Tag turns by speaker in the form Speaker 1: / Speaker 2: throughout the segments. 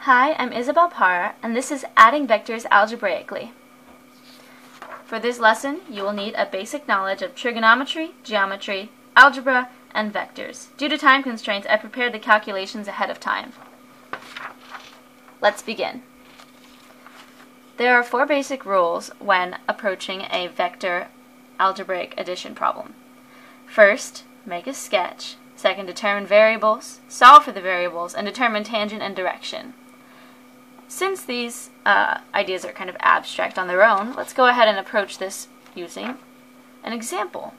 Speaker 1: Hi, I'm Isabel Parra, and this is Adding Vectors Algebraically. For this lesson, you will need a basic knowledge of trigonometry, geometry, algebra, and vectors. Due to time constraints, I prepared the calculations ahead of time. Let's begin. There are 4 basic rules when approaching a vector algebraic addition problem. First, make a sketch. Second, determine variables, solve for the variables, and determine tangent and direction. Since these ideas are kind of abstract on their own, let's go ahead and approach this using an example.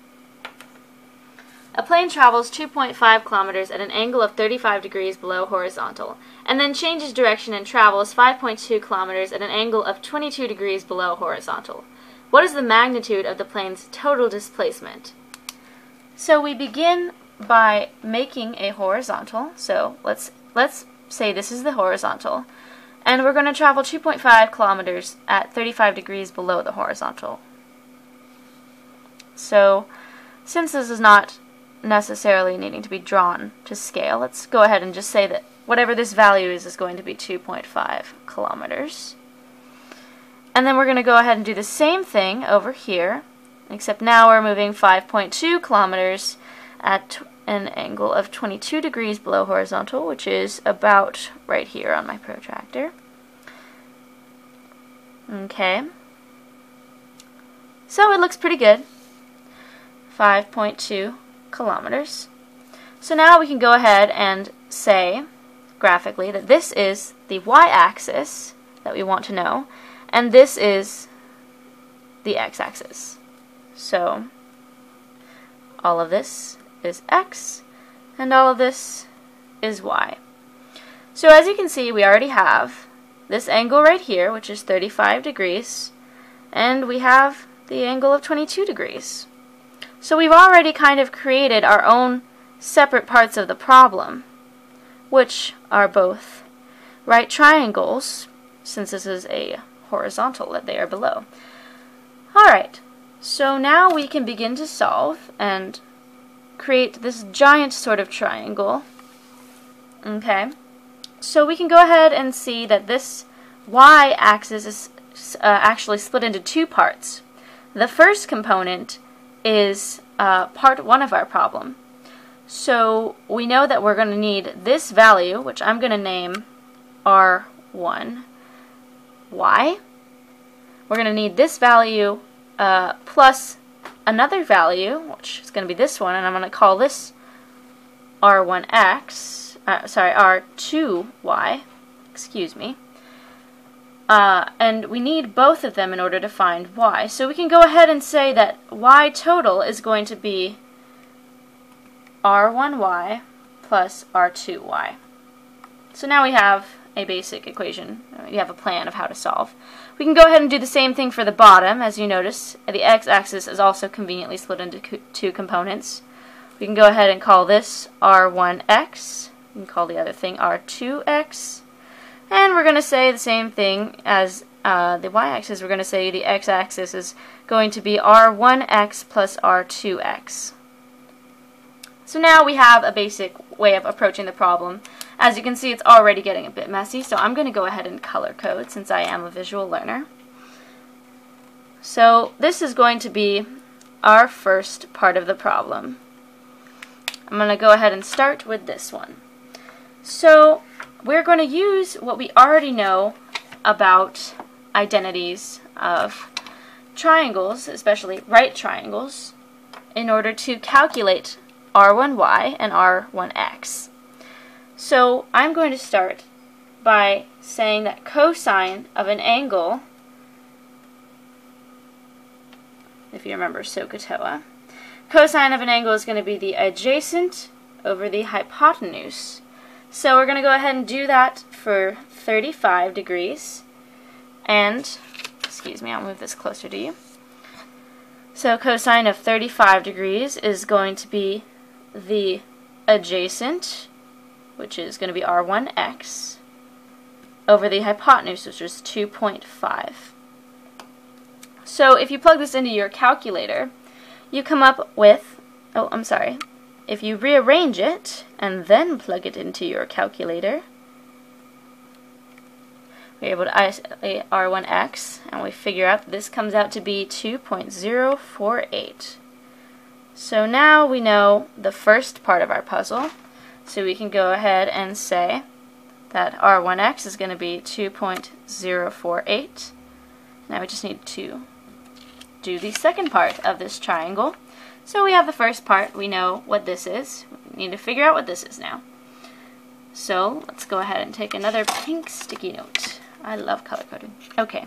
Speaker 1: A plane travels 2.5 kilometers at an angle of 35 degrees below horizontal, and then changes direction and travels 5.2 kilometers at an angle of 22 degrees below horizontal. What is the magnitude of the plane's total displacement? So we begin by making a horizontal. So let's say this is the horizontal. And we're going to travel 2.5 kilometers at 35 degrees below the horizontal. So, since this is not necessarily needing to be drawn to scale, let's go ahead and just say that whatever this value is going to be 2.5 kilometers. And then we're going to go ahead and do the same thing over here, except now we're moving 5.2 kilometers at an angle of 22 degrees below horizontal, which is about right here on my protractor. Okay. So it looks pretty good. 5.2 kilometers. So now we can go ahead and say graphically that this is the y-axis that we want to know, and this is the x-axis. So all of this is x, and all of this is y. So as you can see, we already have this angle right here, which is 35 degrees, and we have the angle of 22 degrees. So we've already kind of created our own separate parts of the problem, which are both right triangles, since this is a horizontal that they are below. Alright, so now we can begin to solve and create this giant sort of triangle. Okay, so we can go ahead and see that this y-axis is actually split into 2 parts. The first component is part 1 of our problem. So we know that we're going to need this value, which I'm going to name R1y. We're going to need this value plus another value, which is going to be this one, and I'm going to call this R1x, R2y, excuse me. And we need both of them in order to find y. So we can go ahead and say that y total is going to be R1y plus R2y. So now we have a basic equation. We have a plan of how to solve. We can go ahead and do the same thing for the bottom. As you notice, the x-axis is also conveniently split into 2 components. We can go ahead and call this R1x. We can call the other thing R2x. And we're going to say the same thing as the y-axis. We're going to say the x-axis is going to be R1x plus R2x. So now we have a basic way of approaching the problem. As you can see, it's already getting a bit messy, so I'm going to go ahead and color code since I am a visual learner. So this is going to be our first part of the problem. I'm going to go ahead and start with this one. So we're going to use what we already know about identities of triangles, especially right triangles, in order to calculate R1y and R1x. So I'm going to start by saying that cosine of an angle, if you remember SOHCAHTOA, cosine of an angle is going to be the adjacent over the hypotenuse. So we're going to go ahead and do that for 35 degrees. And, excuse me, I'll move this closer to you. So cosine of 35 degrees is going to be the adjacent, which is going to be R1x, over the hypotenuse, which is 2.5. So if you plug this into your calculator, you come up with, if you rearrange it and then plug it into your calculator, we're able to isolate R1X, and we figure out that this comes out to be 2.048. So now we know the first part of our puzzle, so we can go ahead and say that R1X is going to be 2.048. Now we just need to do the second part of this triangle. So we have the first part, we know what this is. We need to figure out what this is now. So let's go ahead and take another pink sticky note. I love color coding. Okay.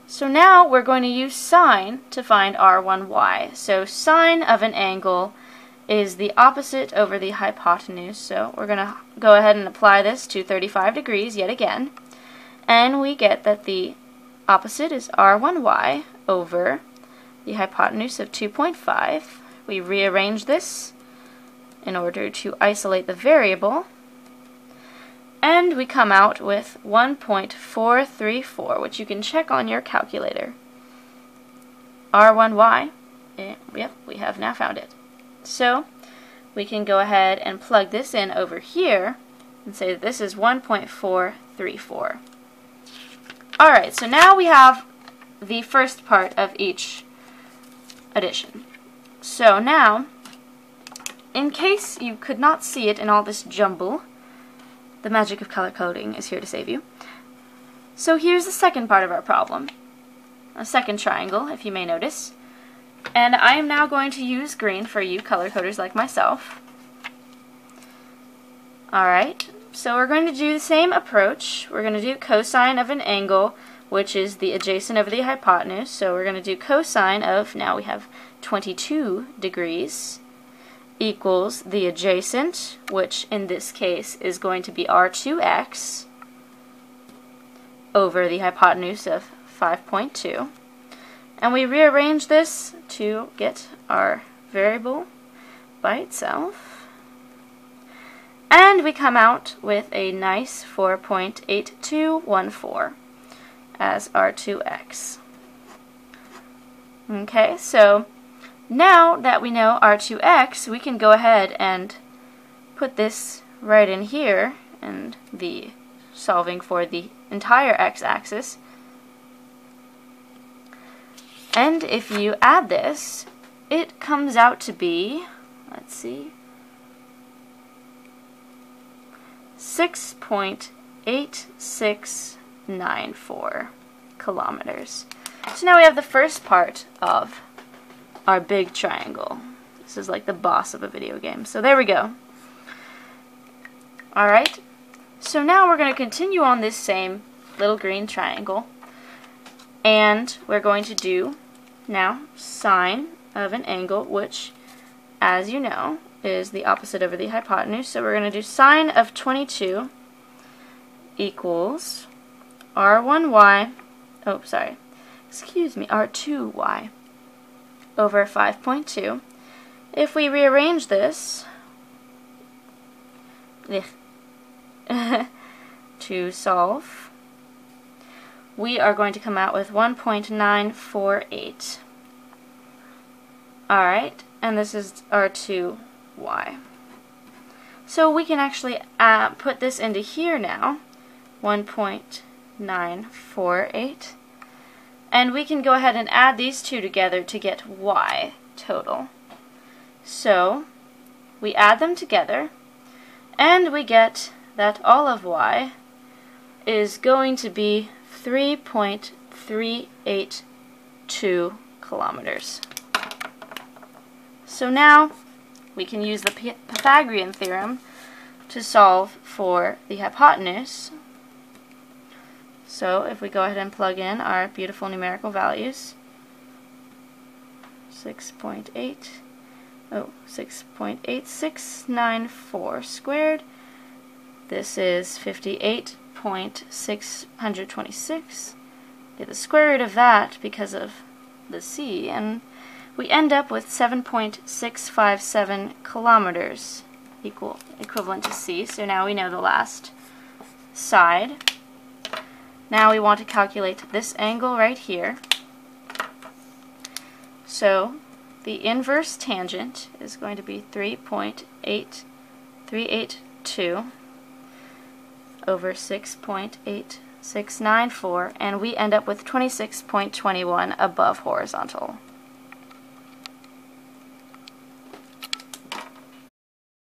Speaker 1: So now we're going to use sine to find R1Y. So sine of an angle is the opposite over the hypotenuse. So we're going to go ahead and apply this to 35 degrees yet again. And we get that the opposite is R1Y over the hypotenuse of 2.5. We rearrange this in order to isolate the variable, and we come out with 1.434, which you can check on your calculator. R1Y, yep, we have now found it. So we can go ahead and plug this in over here and say that this is 1.434. Alright, so now we have the first part of each addition. So now, in case you could not see it in all this jumble, the magic of color coding is here to save you. So here's the second part of our problem, a second triangle, if you may notice. And I am now going to use green for you color coders like myself. Alright, so we're going to do the same approach. We're going to do cosine of an angle, which is the adjacent over the hypotenuse. So we're going to do cosine of, now we have 22 degrees, equals the adjacent, which in this case is going to be R2X, over the hypotenuse of 5.2. And we rearrange this to get our variable by itself. And we come out with a nice 4.8214 as R2X. Okay, so now that we know R2X, we can go ahead and put this right in here, and the solving for the entire x-axis. And if you add this, it comes out to be, let's see, 6.8694 kilometers. So now we have the first part of our big triangle. This is like the boss of a video game. So there we go. Alright, so now we're going to continue on this same little green triangle, and we're going to do now sine of an angle, which, as you know, is the opposite over the hypotenuse. So we're going to do sine of 22 equals R1Y, oh sorry, excuse me, R2Y over 5.2. If we rearrange this to solve, we are going to come out with 1.948. Alright, and this is R2Y. So we can actually put this into here now, 1.948. And we can go ahead and add these two together to get y total. So we add them together, and we get that all of y is going to be 3.382 kilometers. So now we can use the Pythagorean theorem to solve for the hypotenuse. So if we go ahead and plug in our beautiful numerical values, 6.8694 squared, this is 58.626. Get the square root of that because of the c, and we end up with 7.657 kilometers equivalent to c. So now we know the last side. Now we want to calculate this angle right here. So the inverse tangent is going to be 3.8382 over 6.8694, and we end up with 26.21 above horizontal.